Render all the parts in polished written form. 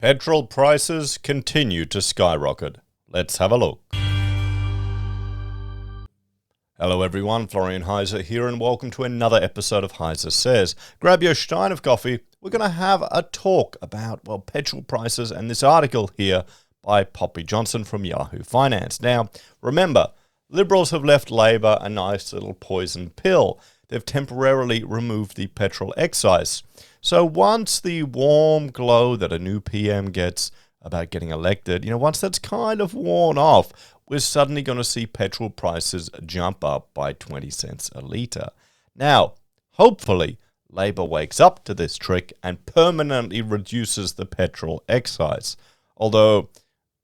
Petrol prices continue to skyrocket. Let's have a look. Hello everyone, Florian.Heise here and welcome to another episode of HeiseSays. Grab your stein of coffee. We're going to have a talk about, petrol prices and this article here by Poppy Johnson from Yahoo Finance. Now, remember, Liberals have left Labor a nice little poison pill. They've temporarily removed the petrol excise. So once the warm glow that a new PM gets about getting elected, once that's kind of worn off, we're suddenly going to see petrol prices jump up by 20 cents a litre. Now, hopefully, Labor wakes up to this trick and permanently reduces the petrol excise. Although,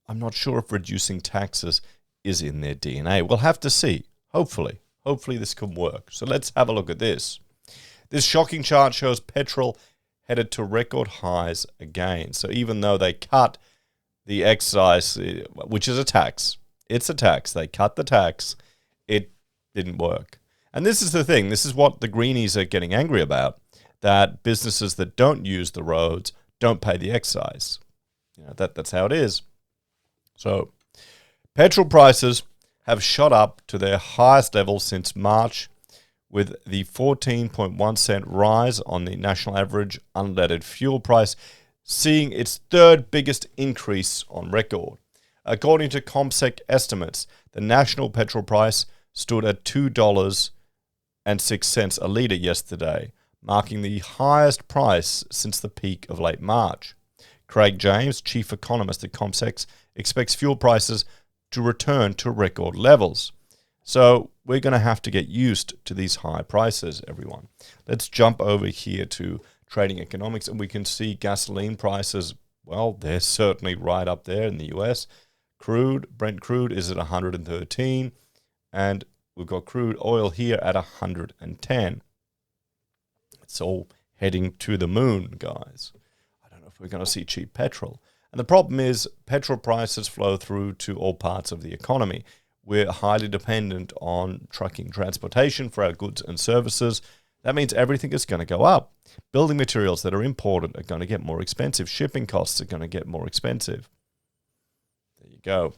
I'm not sure if reducing taxes is in their DNA. We'll have to see. Hopefully this can work. So let's have a look at this. This shocking chart shows petrol headed to record highs again. So even though they cut the excise, which is a tax, it's a tax. They cut the tax. It didn't work. And this is the thing. This is what the greenies are getting angry about, that businesses that don't use the roads don't pay the excise. That's how it is. So petrol prices have shot up to their highest level since March, with the 14.1 cent rise on the national average unleaded fuel price, seeing its third biggest increase on record. According to CompSec estimates, the national petrol price stood at $2.06 a litre yesterday, marking the highest price since the peak of late March. Craig James, chief economist at CompSec, expects fuel prices to return to record levels. So we're going to have to get used to these high prices, everyone. Let's jump over here to trading economics, and we can see gasoline prices. Well, they're certainly right up there in the US. Brent crude is at 113, and we've got crude oil here at 110. It's all heading to the moon, guys. I don't know if we're going to see cheap petrol. And the problem is petrol prices flow through to all parts of the economy. We're highly dependent on trucking transportation for our goods and services. That means everything is going to go up. Building materials that are imported are going to get more expensive. Shipping costs are going to get more expensive. There you go.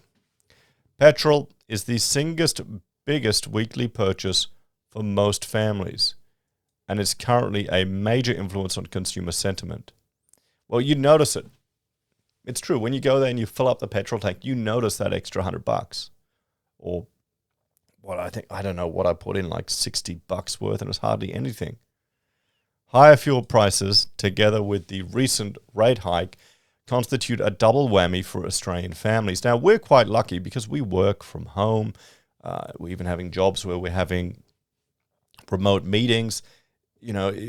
Petrol is the single biggest weekly purchase for most families, and it's currently a major influence on consumer sentiment. Well, you notice it. It's true. When you go there and you fill up the petrol tank, you notice that extra $100. Or I don't know what I put in, like $60 worth, and it's hardly anything. Higher fuel prices, together with the recent rate hike, constitute a double whammy for Australian families. Now, we're quite lucky because we work from home. We're even having jobs where we're having remote meetings.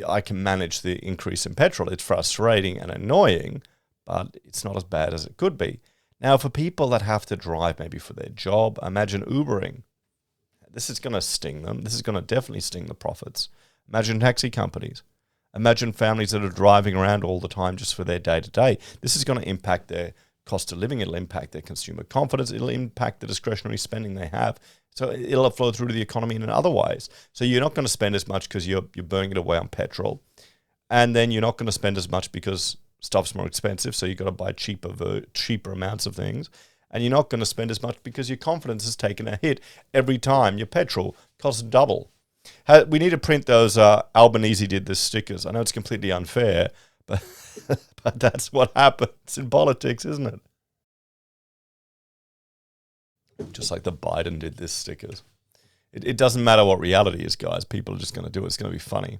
I can manage the increase in petrol. It's frustrating and annoying, but it's not as bad as it could be. Now, for people that have to drive maybe for their job, imagine Ubering. This is going to sting them. This is going to definitely sting the profits. Imagine taxi companies. Imagine families that are driving around all the time just for their day-to-day. This is going to impact their cost of living. It'll impact their consumer confidence. It'll impact the discretionary spending they have. So it'll flow through to the economy in other ways. So you're not going to spend as much because you're burning it away on petrol. And then you're not going to spend as much because stuff's more expensive, so you've got to buy cheaper amounts of things. And you're not going to spend as much because your confidence has taken a hit every time your petrol costs double. We need to print those Albanese did this stickers. I know it's completely unfair, but that's what happens in politics, isn't it? Just like the Biden did this stickers. It doesn't matter what reality is, guys. People are just going to do it. It's going to be funny.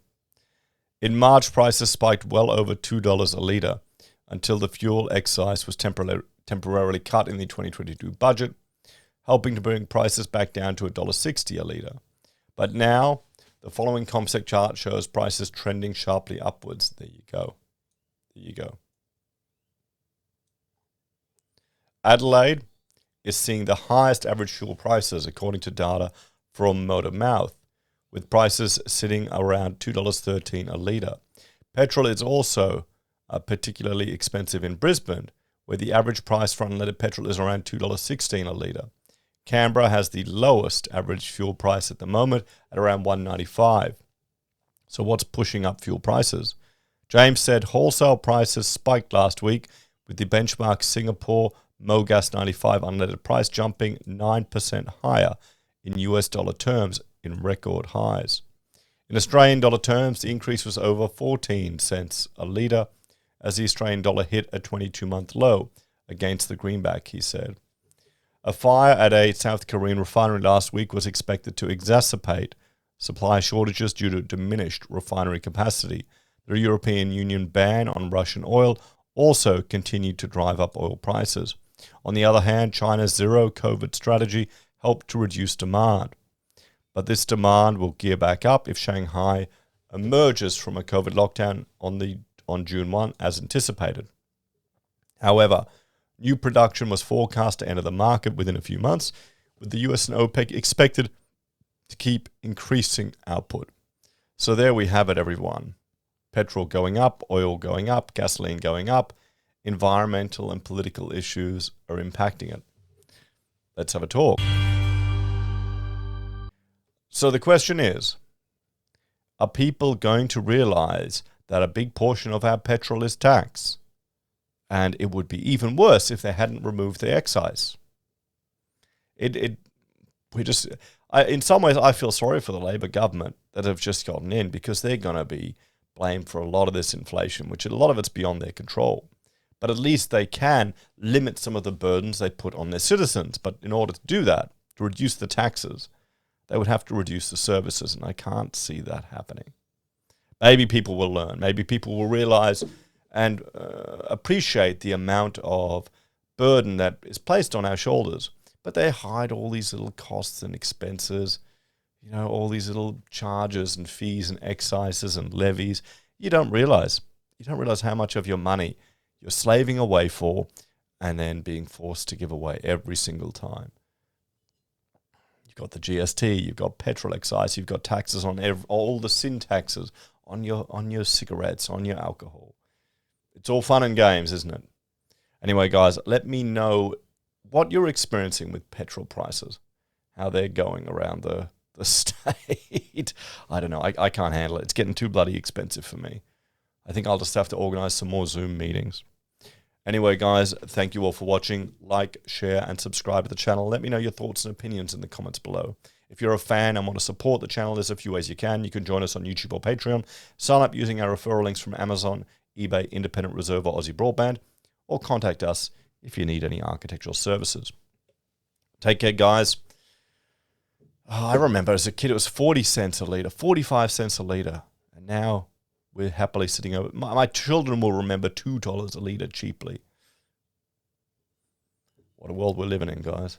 In March, prices spiked well over $2 a litre until the fuel excise was temporarily cut in the 2022 budget, helping to bring prices back down to $1.60 a litre. But now, the following CompSec chart shows prices trending sharply upwards. There you go. Adelaide is seeing the highest average fuel prices according to data from Motor Mouth, with prices sitting around $2.13 a litre. Petrol is also particularly expensive in Brisbane, where the average price for unleaded petrol is around $2.16 a litre. Canberra has the lowest average fuel price at the moment at around $1.95. So what's pushing up fuel prices? James said wholesale prices spiked last week, with with the benchmark Singapore MOGAS 95 unleaded price jumping 9% higher in US dollar terms in record highs. In Australian dollar terms, the increase was over 14 cents a litre as the Australian dollar hit a 22-month low against the greenback, he said. A fire at a South Korean refinery last week was expected to exacerbate supply shortages due to diminished refinery capacity. The European Union ban on Russian oil also continued to drive up oil prices. On the other hand, China's zero-COVID strategy helped to reduce demand. But this demand will gear back up if Shanghai emerges from a COVID lockdown on June 1 as anticipated. However, new production was forecast to enter the market within a few months, with the US and OPEC expected to keep increasing output. So there we have it, everyone. Petrol going up, oil going up, gasoline going up. Environmental and political issues are impacting it. Let's have a talk. So the question is, are people going to realize that a big portion of our petrol is tax? And it would be even worse if they hadn't removed the excise. In some ways, I feel sorry for the Labor government that have just gotten in, because they're going to be blamed for a lot of this inflation, which a lot of it's beyond their control. But at least they can limit some of the burdens they put on their citizens. But in order to do that, to reduce the taxes, they would have to reduce the services, and I can't see that happening. Maybe people will learn. Maybe people will realize and appreciate the amount of burden that is placed on our shoulders. But they hide all these little costs and expenses, all these little charges and fees and excises and levies. You don't realize how much of your money you're slaving away for and then being forced to give away every single time. You've got the GST, you've got petrol excise, you've got taxes on all the sin taxes on your cigarettes, on your alcohol. It's all fun and games, isn't it? Anyway, guys, let me know what you're experiencing with petrol prices, how they're going around the state. I don't know. I can't handle it. It's getting too bloody expensive for me. I think I'll just have to organize some more Zoom meetings. Anyway, guys, thank you all for watching. Like, share, and subscribe to the channel. Let me know your thoughts and opinions in the comments below. If you're a fan and want to support the channel, there's a few ways you can. You can join us on YouTube or Patreon. Sign up using our referral links from Amazon, eBay, Independent Reserve, or AussieBroadband, or contact us if you need any architectural services. Take care, guys. I remember as a kid, it was 40 cents a litre, 45 cents a litre, and now we're happily sitting over. My children will remember $2 a litre cheaply. What a world we're living in, guys.